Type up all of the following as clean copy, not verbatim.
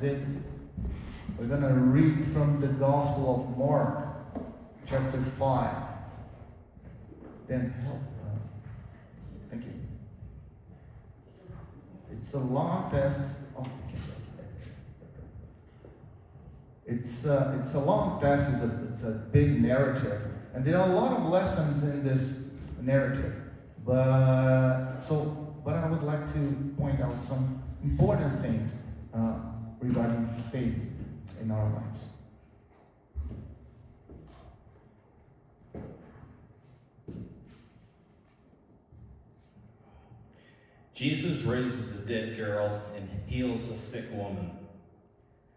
then we're going to read from the Gospel of Mark, chapter 5. Then help. Thank you. It's a long text. Oh, it's a long text. It's a big narrative, and there are a lot of lessons in this narrative. But I would like to point out some important things regarding faith in our lives. Jesus raises a dead girl and heals a sick woman.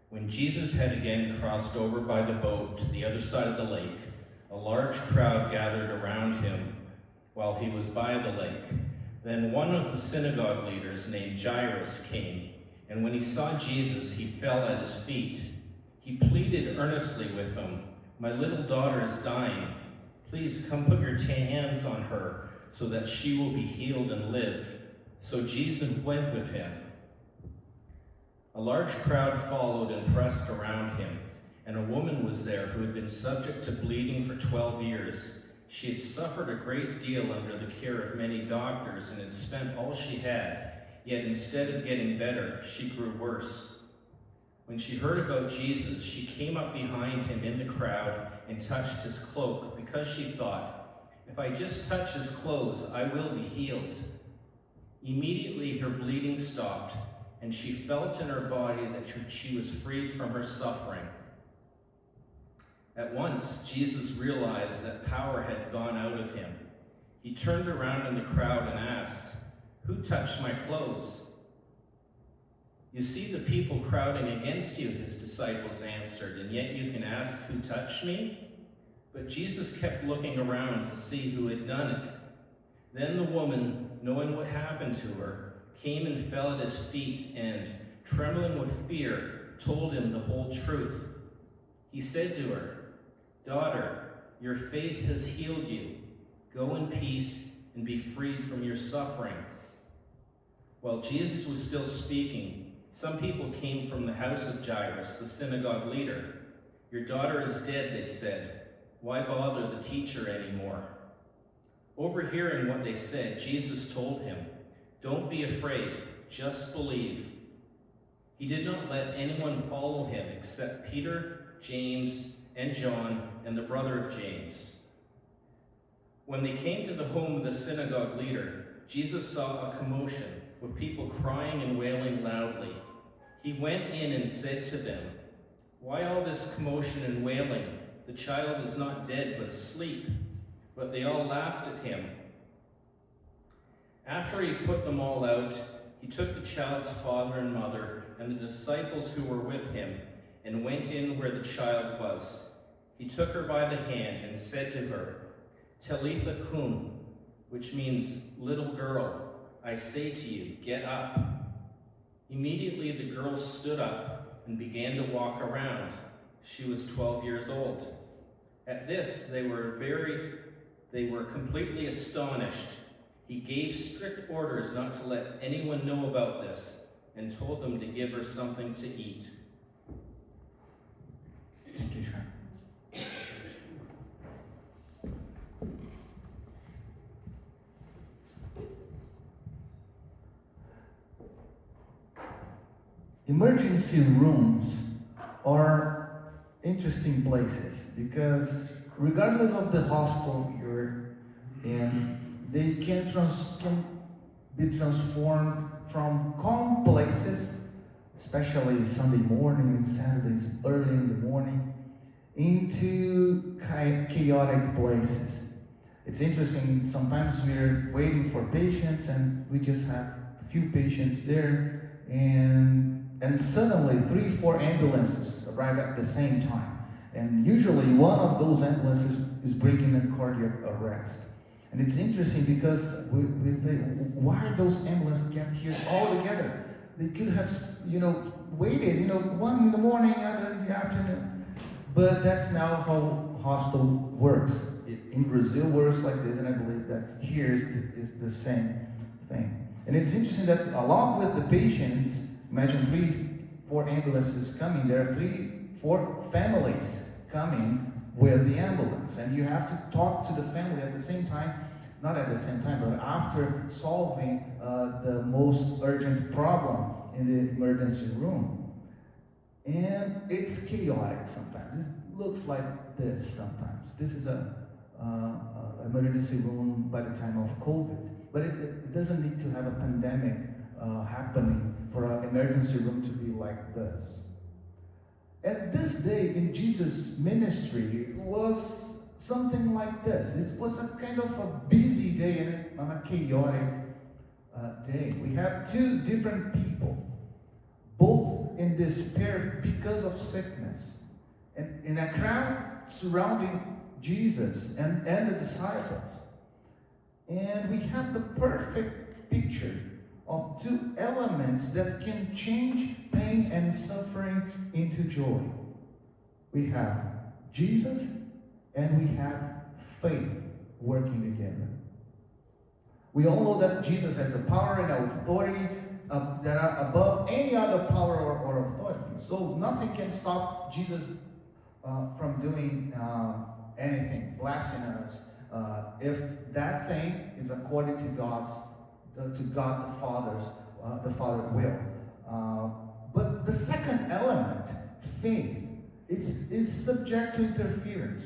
When Jesus had again crossed over by the boat to the other side of the lake, a large crowd gathered around him while he was by the lake. Then one of the synagogue leaders named Jairus came, and when he saw Jesus, he fell at his feet. He pleaded earnestly with him, "My little daughter is dying. Please come put your hands on her so that she will be healed and live." So Jesus went with him. A large crowd followed and pressed around him, and a woman was there who had been subject to bleeding for 12 years. She had suffered a great deal under the care of many doctors and had spent all she had, yet instead of getting better, she grew worse. When she heard about Jesus, she came up behind him in the crowd and touched his cloak, because she thought, "If I just touch his clothes, I will be healed." Immediately her bleeding stopped, and she felt in her body that she was freed from her suffering. At once, Jesus realized that power had gone out of him. He turned around in the crowd and asked, "Who touched my clothes?" "You see the people crowding against you," his disciples answered, "and yet you can ask, 'Who touched me?'" But Jesus kept looking around to see who had done it. Then the woman, knowing what happened to her, came and fell at his feet and, trembling with fear, told him the whole truth. He said to her, "Daughter, your faith has healed you. Go in peace and be freed from your suffering." While Jesus was still speaking, some people came from the house of Jairus, the synagogue leader. "Your daughter is dead," they said. "Why bother the teacher anymore?" Overhearing what they said, Jesus told him, "Don't be afraid, just believe." He did not let anyone follow him except Peter, James, and John, and the brother of James. When they came to the home of the synagogue leader, Jesus saw a commotion, with people crying and wailing loudly. He went in and said to them, "Why all this commotion and wailing? The child is not dead, but asleep." But they all laughed at him. After he put them all out, he took the child's father and mother and the disciples who were with him and went in where the child was. He took her by the hand and said to her, "Talitha cum," which means, "Little girl, I say to you, get up." Immediately the girl stood up and began to walk around. She was 12 years old. At this, they were completely astonished. He gave strict orders not to let anyone know about this and told them to give her something to eat. Thank you, Sean. Emergency rooms are interesting places because regardless of the hospital you're in, they can be transformed from calm places, especially Sunday morning and Saturdays early in the morning, into chaotic places. It's interesting, sometimes we're waiting for patients and we just have a few patients there, and suddenly 3-4 ambulances arrive at the same time. And usually one of those ambulances is bringing a cardiac arrest. And it's interesting because we think, why those ambulances get here all together? They could have, waited, one in the morning, other in the afternoon. But that's now how hospital works. In Brazil works like this, and I believe that here is the same thing. And it's interesting that along with the patients, imagine 4 ambulances coming. There are 4 families coming with the ambulance, and you have to talk to the family at the same time, not at the same time, but after solving the most urgent problem in the emergency room. And it's chaotic sometimes. It looks like this sometimes. This is a emergency room by the time of COVID, but it doesn't need to have a pandemic happening for an emergency room to be like this. And this day in Jesus' ministry was something like this. It was a kind of a busy day and a chaotic day. We have 2 different people, both in despair because of sickness, and in a crowd surrounding Jesus and the disciples. And we have the perfect picture of 2 elements that can change pain and suffering into joy. We have Jesus and we have faith working together. We all know that Jesus has the power and authority that are above any other power or authority. So nothing can stop Jesus from doing anything, blessing us, if that thing is according to God the Father will. But the second element, faith, it's subject to interference.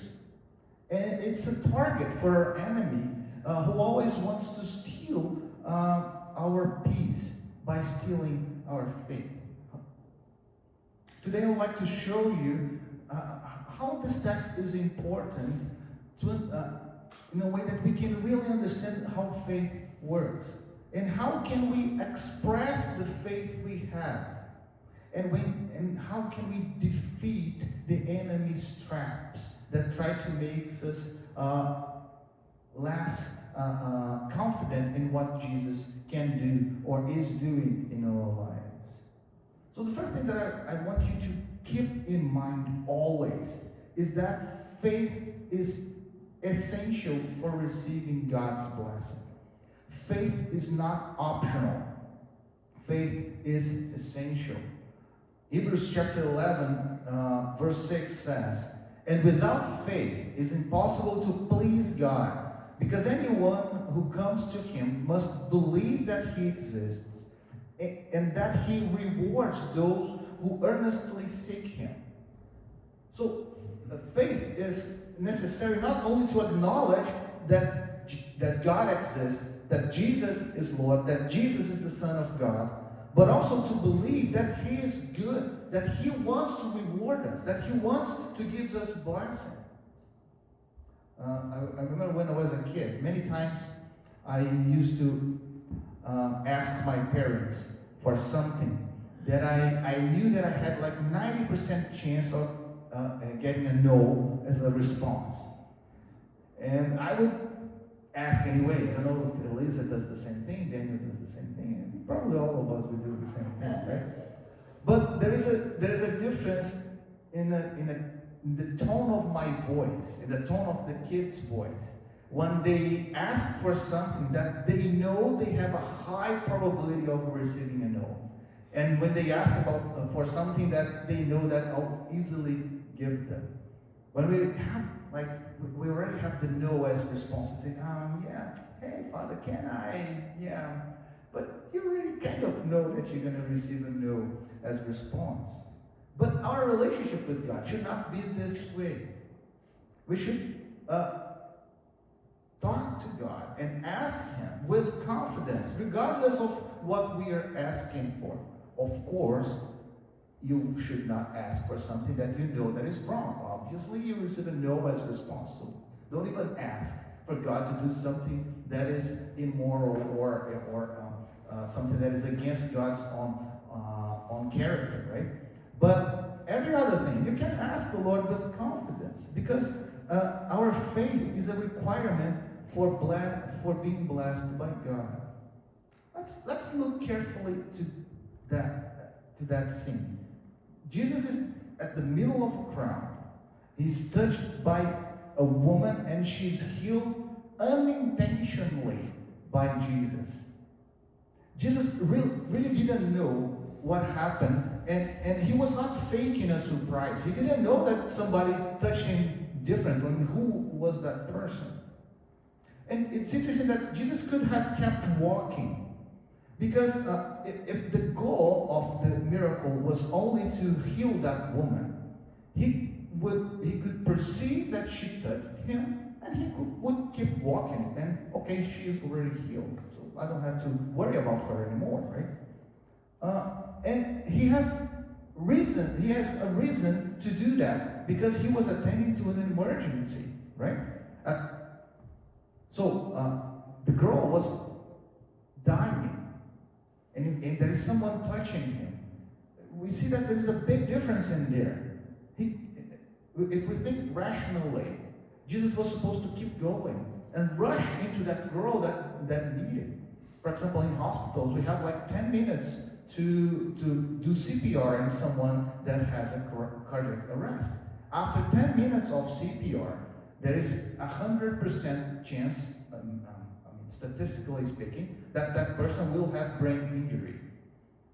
And it's a target for our enemy who always wants to steal our peace by stealing our faith. Today I would like to show you how this text is important in a way that we can really understand how faith works. And how can we express the faith we have? And how can we defeat the enemy's traps that try to make us less confident in what Jesus can do or is doing in our lives? So the first thing that I want you to keep in mind always is that faith is essential for receiving God's blessing. Faith is not optional. Faith is essential. Hebrews chapter 11, verse 6 says, "And without faith it is impossible to please God, because anyone who comes to Him must believe that He exists, and that He rewards those who earnestly seek Him." So, faith is necessary not only to acknowledge that God exists, that Jesus is Lord, that Jesus is the Son of God, but also to believe that He is good, that He wants to reward us, that He wants to give us blessing. I remember when I was a kid, many times I used to ask my parents for something that I knew that I had like 90% chance of getting a no as a response. And I would ask anyway. I don't know if Elisa does the same thing, Daniel does the same thing, and probably all of us would do the same thing, right? But there is a difference in the tone of my voice, in the tone of the kid's voice. When they ask for something that they know they have a high probability of receiving a no, and when they ask for something that they know that I'll easily give them. When we have, we already have the no as response. We say, yeah, hey, Father, can I? Yeah. But you already kind of know that you're going to receive a no as response. But our relationship with God should not be this way. We should talk to God and ask Him with confidence, regardless of what we are asking for. Of course, you should not ask for something that you know that is wrong. Obviously, you receive a no as response. So don't even ask for God to do something that is immoral or something that is against God's own character, right? But every other thing, you can ask the Lord with confidence, because our faith is a requirement for being blessed by God. Let's look carefully to that scene. Jesus is at the middle of a crowd. He's touched by a woman, and she's healed unintentionally by Jesus. Jesus really didn't know what happened And he was not faking a surprise. He didn't know that somebody touched him different. I mean, who was that person? And it's interesting that Jesus could have kept walking. Because if the goal of the miracle was only to heal that woman, he could perceive that she touched him, and he would keep walking. And okay, she is already healed, so I don't have to worry about her anymore, right? And he has a reason to do that because he was attending to an emergency, right? So the girl was dying. And there is someone touching him. We see that there is a big difference in there. If we think rationally, Jesus was supposed to keep going and rush into that girl that needed. For example, in hospitals, we have like 10 minutes to do CPR in someone that has a cardiac arrest. After 10 minutes of CPR, there is 100% chance, statistically speaking, that person will have brain injury.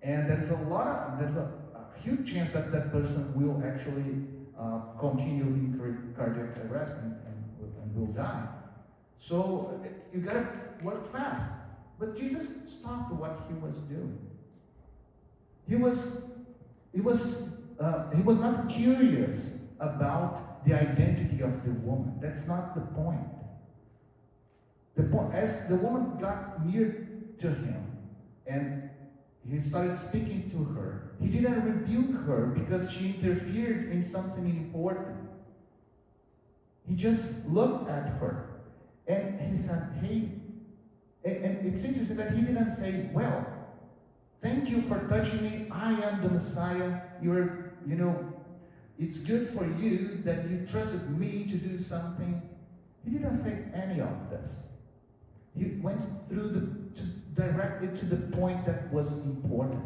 And there's a huge chance that person will actually continue in cardiac arrest and will die. So you gotta work fast. But Jesus stopped what he was doing. He was not curious about the identity of the woman. That's not the point. The point, as the woman got near to him and he started speaking to her, he didn't rebuke her because she interfered in something important. He just looked at her and he said, hey, and it's interesting that he didn't say, well, thank you for touching me. I am the Messiah. It's good for you that you trusted me to do something. He didn't say any of this. He went directly to the point that was important.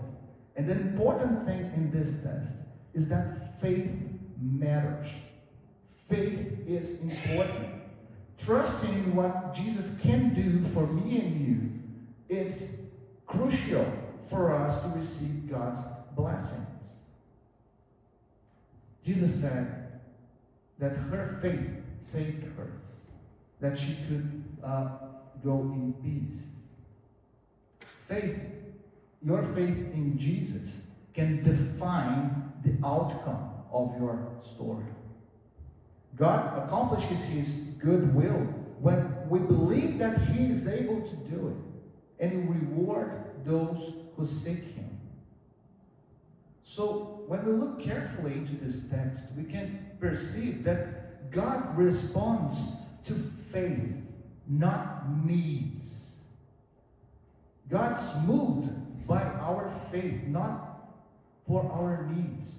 And the important thing in this text is that faith matters. Faith is important. Trusting in what Jesus can do for me and you is crucial for us to receive God's blessings. Jesus said that her faith saved her, that she could go in peace. Your faith in Jesus can define the outcome of your story. God accomplishes his good will when we believe that he is able to do it and reward those who seek him. So when we look carefully into this text, we can perceive that God responds to faith, not needs. God's moved by our faith, not for our needs.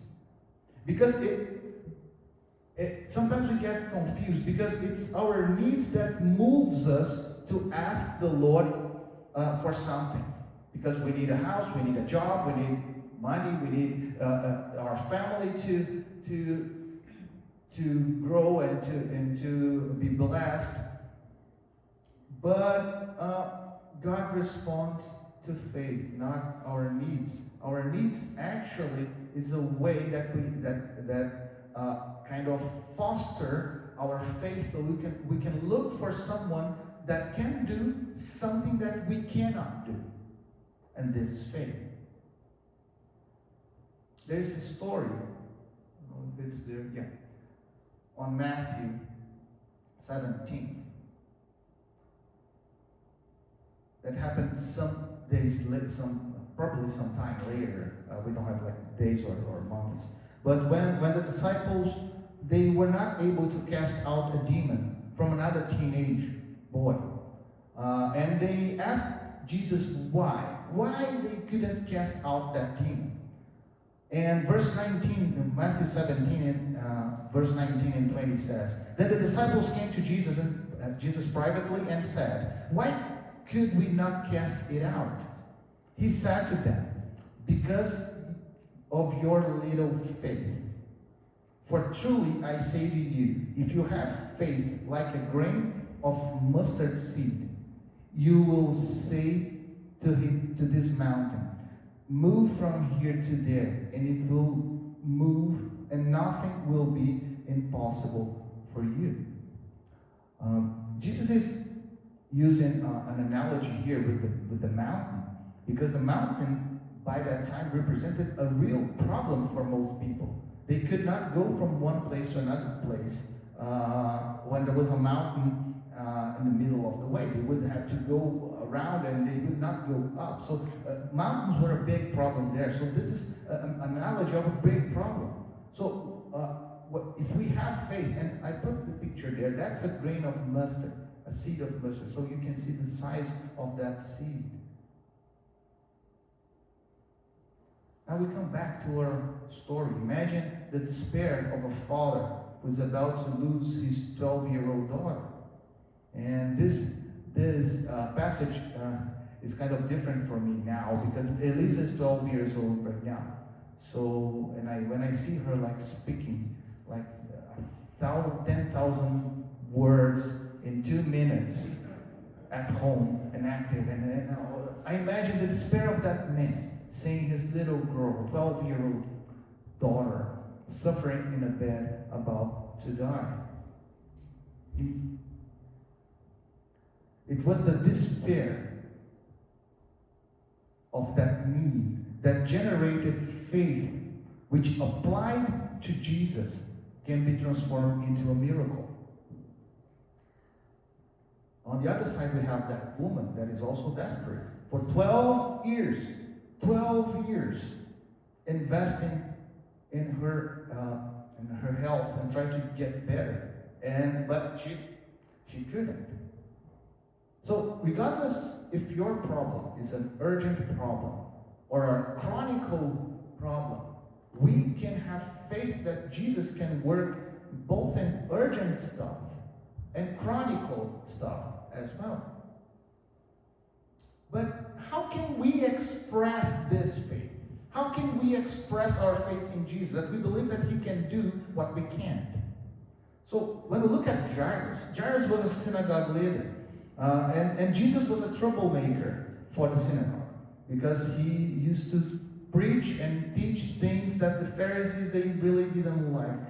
Because sometimes we get confused because it's our needs that moves us to ask the Lord for something. Because we need a house, we need a job, we need money, we need our family to grow and to be blessed. But God responds to faith, not our needs. Our needs actually is a way that kind of foster our faith, so we can look for someone that can do something that we cannot do, and this is faith. There's a story, I don't know if it's there, yeah, on Matthew 17. That happened some days later, probably some time later. We don't have like days or months. But when the disciples, they were not able to cast out a demon from another teenage boy. And they asked Jesus why they couldn't cast out that demon. And verse 19, Matthew 17, and verse 19 and 20 says, then the disciples came to Jesus privately and said, why could we not cast it out? He said to them, because of your little faith. For truly I say to you, if you have faith like a grain of mustard seed, you will say to this mountain, move from here to there, and it will move, and nothing will be impossible for you. Jesus is using an analogy here with the mountain, because the mountain by that time represented a real problem for most people. They could not go from one place to another place when there was a mountain in the middle of the way. They would have to go around, and they would not go up. So mountains were a big problem there. So this is an analogy of a big problem. So if we have faith, and I put the picture there, that's a grain of mustard, a seed of mustard, so you can see the size of that seed. Now we come back to our story. Imagine the despair of a father who is about to lose his 12-year-old daughter. And this passage is kind of different for me now, because Elisa is 12 years old right now. So, when I see her like speaking like 10,000 words in 2 minutes at home and active, and I imagine the despair of that man seeing his little girl, 12-year-old daughter, suffering in a bed about to die. It was the despair of that need that generated faith, which applied to Jesus can be transformed into a miracle. On the other side, we have that woman that is also desperate. For 12 years, investing in her health and trying to get better, but she couldn't. So regardless if your problem is an urgent problem or a chronic problem, we can have faith that Jesus can work both in urgent stuff and chronic stuff as well. But how can we express this faith? How can we express our faith in Jesus, that we believe that He can do what we can't? So when we look at Jairus was a synagogue leader. And Jesus was a troublemaker for the synagogue, because he used to preach and teach things that the Pharisees, they really didn't like.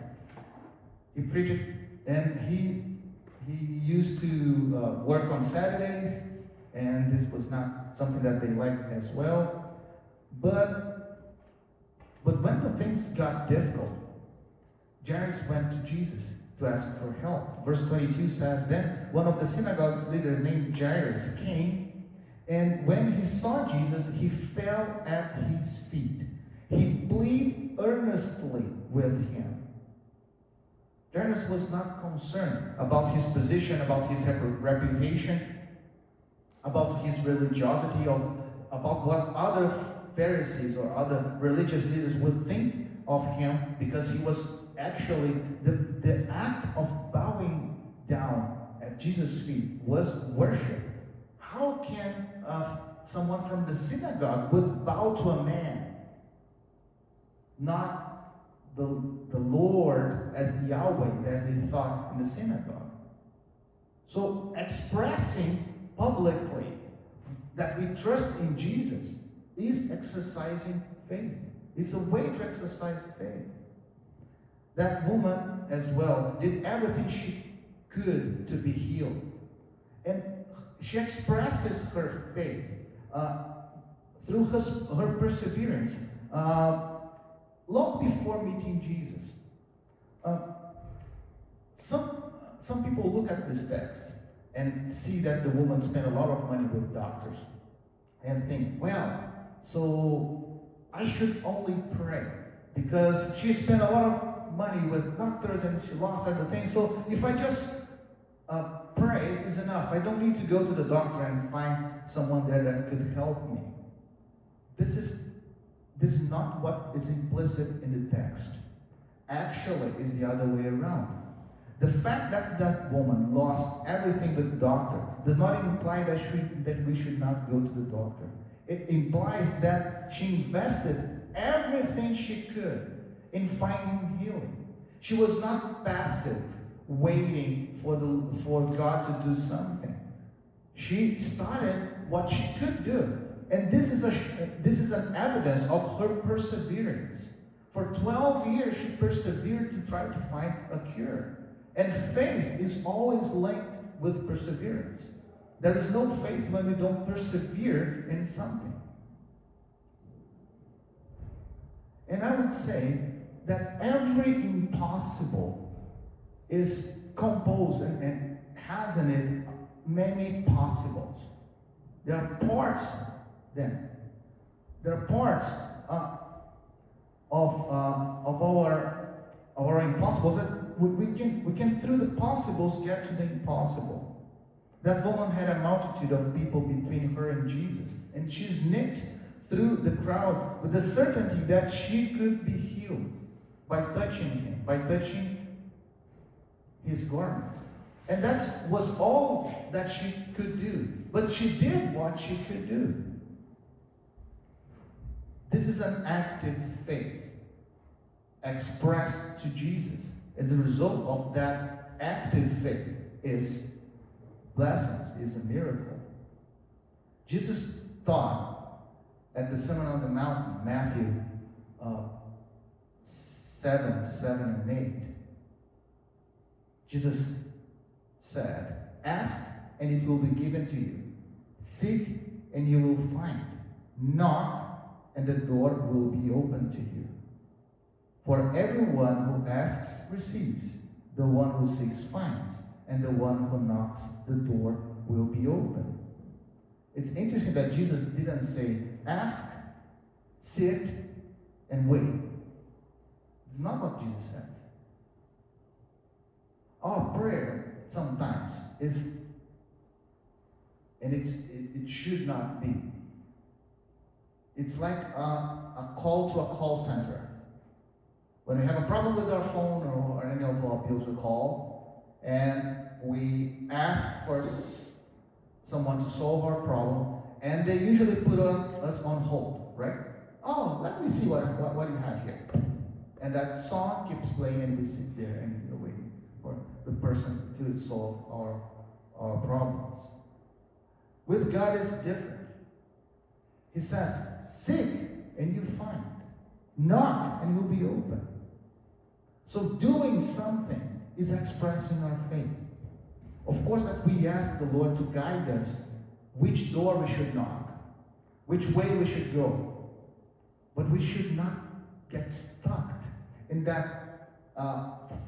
He preached, and he used to work on Saturdays, and this was not something that they liked as well. But when the things got difficult, Jairus went to Jesus to ask for help. Verse 22 says, "Then one of the synagogue's leaders named Jairus came, and when he saw Jesus, he fell at his feet. He pleaded earnestly with him." Jairus was not concerned about his position, about his reputation, about his religiosity, about what other Pharisees or other religious leaders would think of him, because he was actually, the act of bowing down at Jesus' feet was worship. How can someone from the synagogue would bow to a man, not the Lord as the Yahweh, as they thought in the synagogue? So expressing publicly that we trust in Jesus is exercising faith. It's a way to exercise faith. That woman as well did everything she could to be healed. And she expresses her faith through her perseverance long before meeting Jesus. Some people look at this text and see that the woman spent a lot of money with doctors and think, well, so I should only pray, because she spent a lot of money with doctors and she lost everything. So if I just pray, it is enough. I don't need to go to the doctor and find someone there that could help me. This is not what is implicit in the text. Actually, it's the other way around. The fact that that woman lost everything with the doctor does not imply that we should not go to the doctor. It implies that she invested everything she could in finding healing. She was not passive, waiting for God to do something. She started what she could do, And this is an evidence of her perseverance. For 12 years, she persevered to try to find a cure. And faith is always linked with perseverance. There is no faith when we don't persevere in something. And I would say that every impossible is composed and has in it many possibles. There are parts then. There are parts of our impossibles that we can through the possibles get to the impossible. That woman had a multitude of people between her and Jesus, and she's knit through the crowd with the certainty that she could be healed by touching him, by touching his garments. And that was all that she could do. But she did what she could do. This is an active faith expressed to Jesus. And the result of that active faith is blessings, is a miracle. Jesus taught at the Sermon on the Mount, Matthew 7 and 8. Jesus said, "Ask and it will be given to you. Seek and you will find. Knock and the door will be opened to you. For everyone who asks receives, the one who seeks finds, and the one who knocks, the door will be open." It's interesting that Jesus didn't say, ask, sit, and wait. It's not what Jesus says. Our prayer sometimes is, and it should not be. It's like a call to a call center. When we have a problem with our phone or any of our bills, we call and we ask for someone to solve our problem, and they usually put us on hold, right? Oh, let me see what you have here. And that song keeps playing, and we sit there and we're waiting for the person to solve our problems. With God, it's different. He says, seek and you find. Knock and it will be open. So doing something is expressing our faith. Of course, that we ask the Lord to guide us which door we should knock, which way we should go. But we should not get stuck in that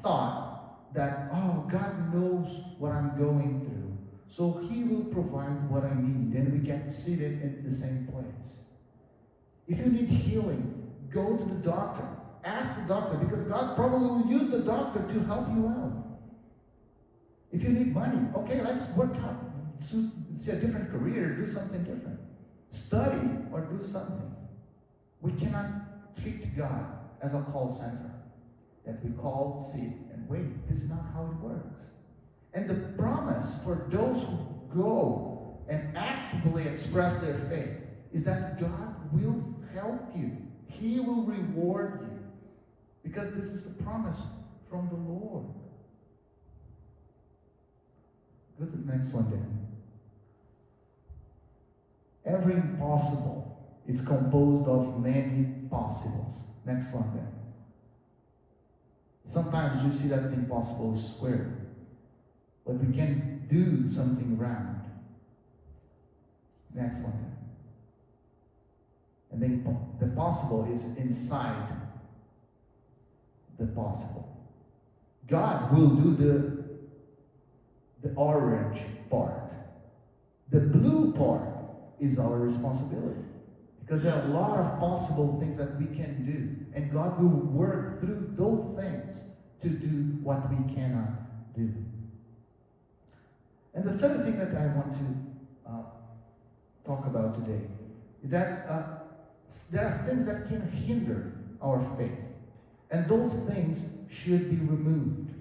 thought that, oh, God knows what I'm going through, so He will provide what I need, and we get seated in the same place. If you need healing, go to the doctor. Ask the doctor, because God probably will use the doctor to help you out. If you need money, okay, let's work out. See a different career, do something different. Study or do something. We cannot treat God as a call center that we call, seek, and wait. This is not how it works. And the promise for those who go and actively express their faith is that God will help you. He will reward you. Because this is a promise from the Lord. Go to the next one then. Every impossible is composed of many possibles. Next one then. Sometimes you see that the impossible is square, but we can do something round. Next one then. And then the possible is inside the possible. God will do the orange part. The blue part is our responsibility. Because there are a lot of possible things that we can do. And God will work through those things to do what we cannot do. And the third thing that I want to talk about today is that there are things that can hinder our faith. And those things should be removed.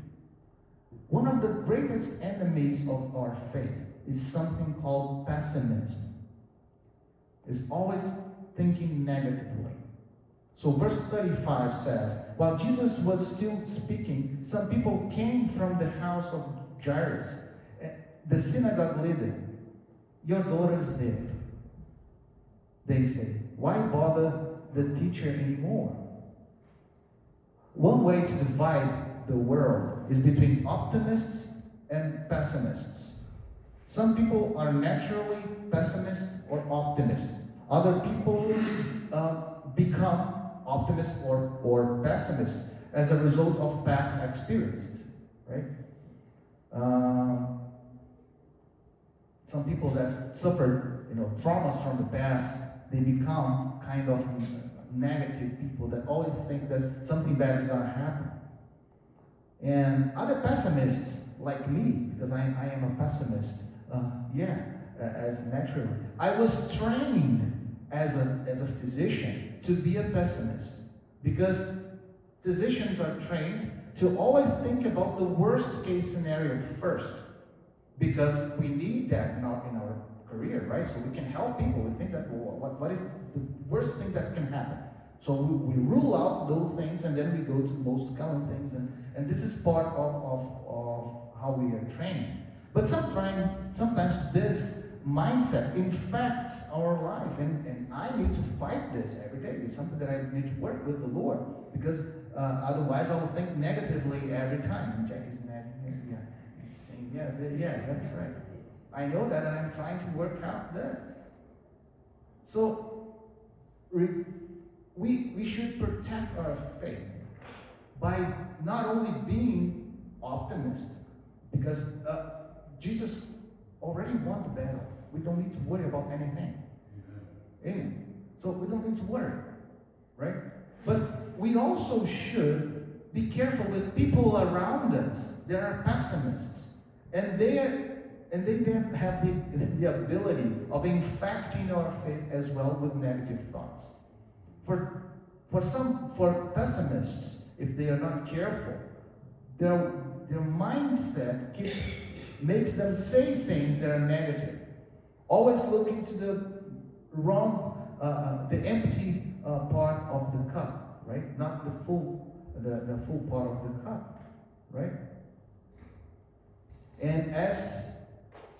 One of the greatest enemies of our faith is something called pessimism. It's always thinking negatively. So verse 35 says, while Jesus was still speaking, some people came from the house of Jairus, the synagogue leader. Your daughter is dead. they say. Why bother the teacher anymore? One way to divide the world is between optimists and pessimists. Some people are naturally pessimists or optimists. Other people become optimists or pessimists as a result of past experiences, right? Some people that suffered, traumas from the past, they become kind of negative people that always think that something bad is going to happen. And other pessimists, like me, because I am a pessimist, as naturally. I was trained as a physician to be a pessimist because physicians are trained to always think about the worst case scenario first, because we need that in our career, right? So we can help people. We think that, well, what is the worst thing that can happen? So we rule out those things, and then we go to the most common things, and this is part of how we are trained. But sometimes this mindset infects our life, and I need to fight this every day. It's something that I need to work with the Lord, because otherwise I will think negatively every time. And Jack is nodding here. Yeah, he's saying, yeah, that's right. I know that, and I'm trying to work out this. So we should protect our faith by not only being optimistic, because Jesus already won the battle. We don't need to worry about anything. Amen. So we don't need to worry, right? But we also should be careful with people around us that are pessimists, and they then have the ability of infecting our faith as well with negative thoughts. For pessimists, if they are not careful, their mindset makes them say things that are negative, always looking to the wrong, the empty part of the cup, right? Not the full part of the cup, right? And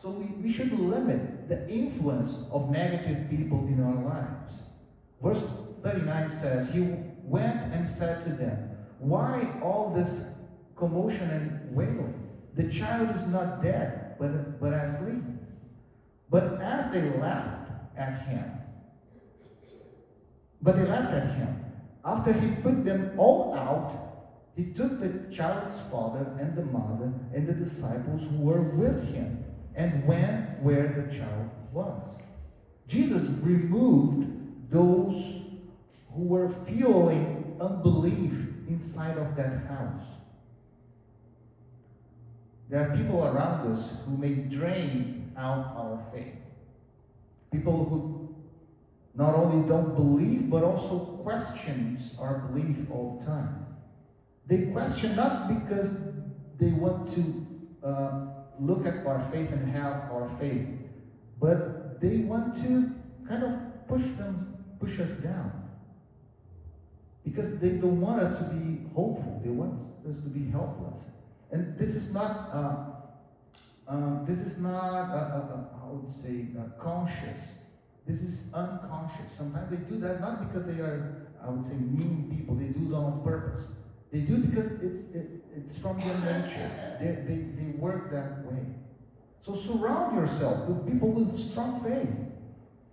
so we should limit the influence of negative people in our lives. Verse 39 says, he went and said to them, why all this commotion and wailing? The child is not dead, but asleep. But they laughed at him, after he put them all out, he took the child's father and the mother and the disciples who were with him and went where the child was. Jesus removed those who were fueling unbelief inside of that house. There are people around us who may drain out our faith. People who not only don't believe, but also questions our belief all the time. They question not because they want to look at our faith and have our faith, but they want to kind of push us down. Because they don't want us to be hopeful. They want us to be helpless. And this is not I would say, conscious. This is unconscious. Sometimes they do that not because they are, I would say, mean people. They do it on purpose. They do it because it's from their nature. They work that way. So surround yourself with people with strong faith.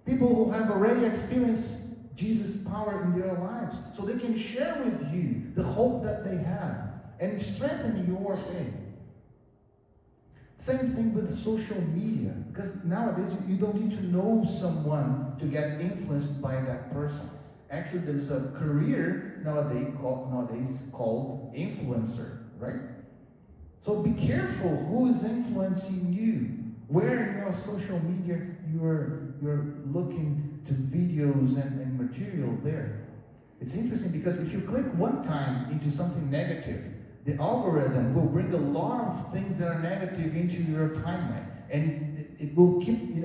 People who have already experienced Jesus' power in their lives. So they can share with you the hope that they have and strengthen your faith. Same thing with social media. Because nowadays you don't need to know someone to get influenced by that person. Actually, there's a career nowadays called influencer, right? So be careful who is influencing you. Where in your social media you're looking to videos and material there. It's interesting because if you click one time into something negative, the algorithm will bring a lot of things that are negative into your timeline, and it will keep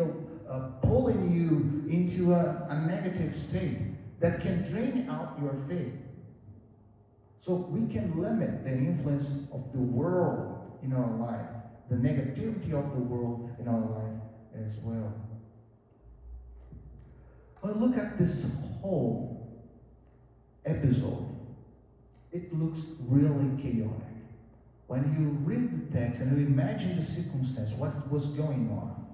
pulling you into a negative state that can drain out your faith. So we can limit the influence of the world in our life, the negativity of the world in our life as well. But look at this whole episode. It looks really chaotic. When you read the text and you imagine the circumstance, what was going on,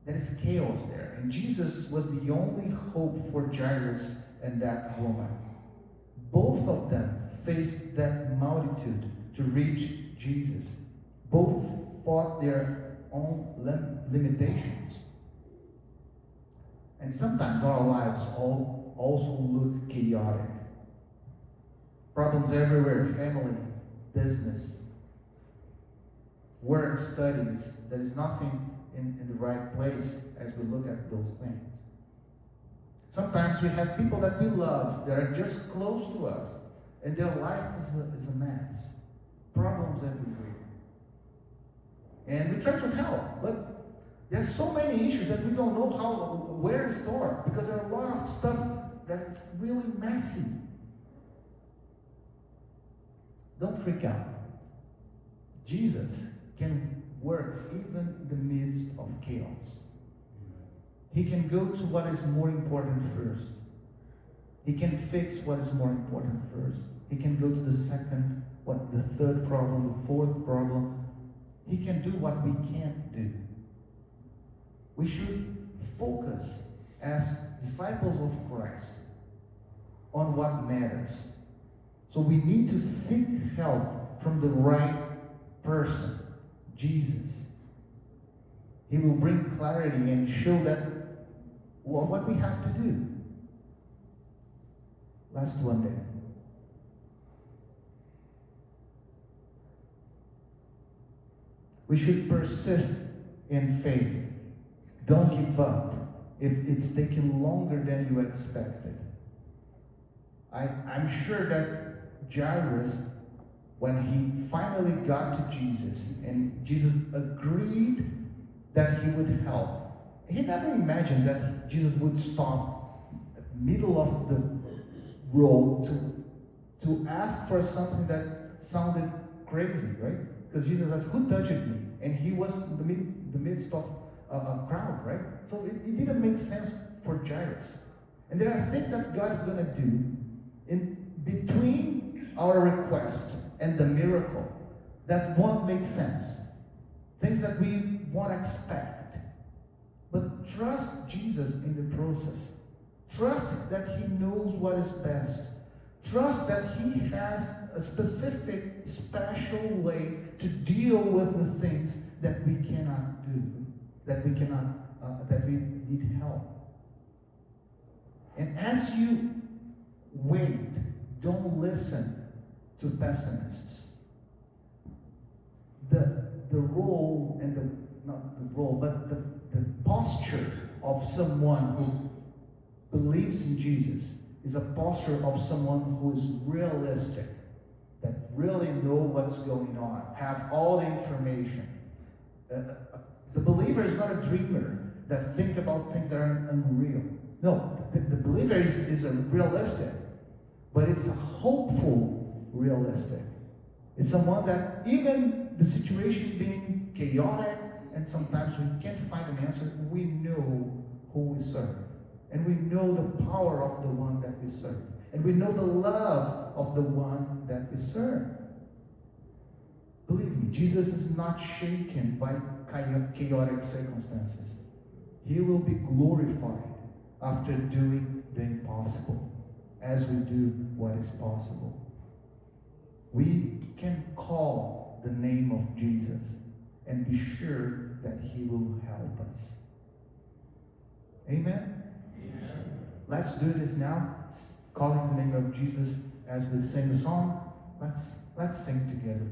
there is chaos there. And Jesus was the only hope for Jairus and that woman. Both of them faced that multitude to reach Jesus. Both fought their own limitations. And sometimes our lives also look chaotic. Problems everywhere, family, business, work, studies. There is nothing in the right place as we look at those things. Sometimes we have people that we love that are just close to us, and their life is a mess. Problems everywhere. And we try to help, but there's so many issues that we don't know where to start, because there are a lot of stuff that's really messy. Don't freak out. Jesus can work even in the midst of chaos. He can go to what is more important first. He can fix what is more important first. He can go to the second, the third problem, the fourth problem. He can do what we can't do. We should focus as disciples of Christ on what matters. So we need to seek help from the right person, Jesus. He will bring clarity and show that what we have to do. Last one day. We should persist in faith. Don't give up if it's taking longer than you expected. I'm sure that Jairus, when he finally got to Jesus and Jesus agreed that he would help, he never imagined that Jesus would stop in the middle of the road to ask for something that sounded crazy, right? Because Jesus asked, "Who touched me?" And he was in the midst of a crowd, right? So it didn't make sense for Jairus. And there are things that God is going to do in between our request and the miracle that won't make sense. Things that we won't expect. But trust Jesus in the process. Trust that he knows what is best. Trust that he has a specific, special way to deal with the things that we cannot do, that we need help. And as you wait, don't listen to pessimists. The role and the posture of someone who believes in Jesus is a posture of someone who is realistic, that really know what's going on, have all the information. The believer is not a dreamer that think about things that are unreal. No, the believer is a realistic, but it's a hopeful realistic. It's someone that even the situation being chaotic and sometimes we can't find an answer, we know who we serve. And we know the power of the one that we serve. And we know the love of the one that we serve. Believe me, Jesus is not shaken by chaotic circumstances. He will be glorified after doing the impossible, as we do what is possible. We can call the name of Jesus and be sure that he will help us. Amen? Amen. Let's do this now, calling the name of Jesus as we sing the song. Let's sing together.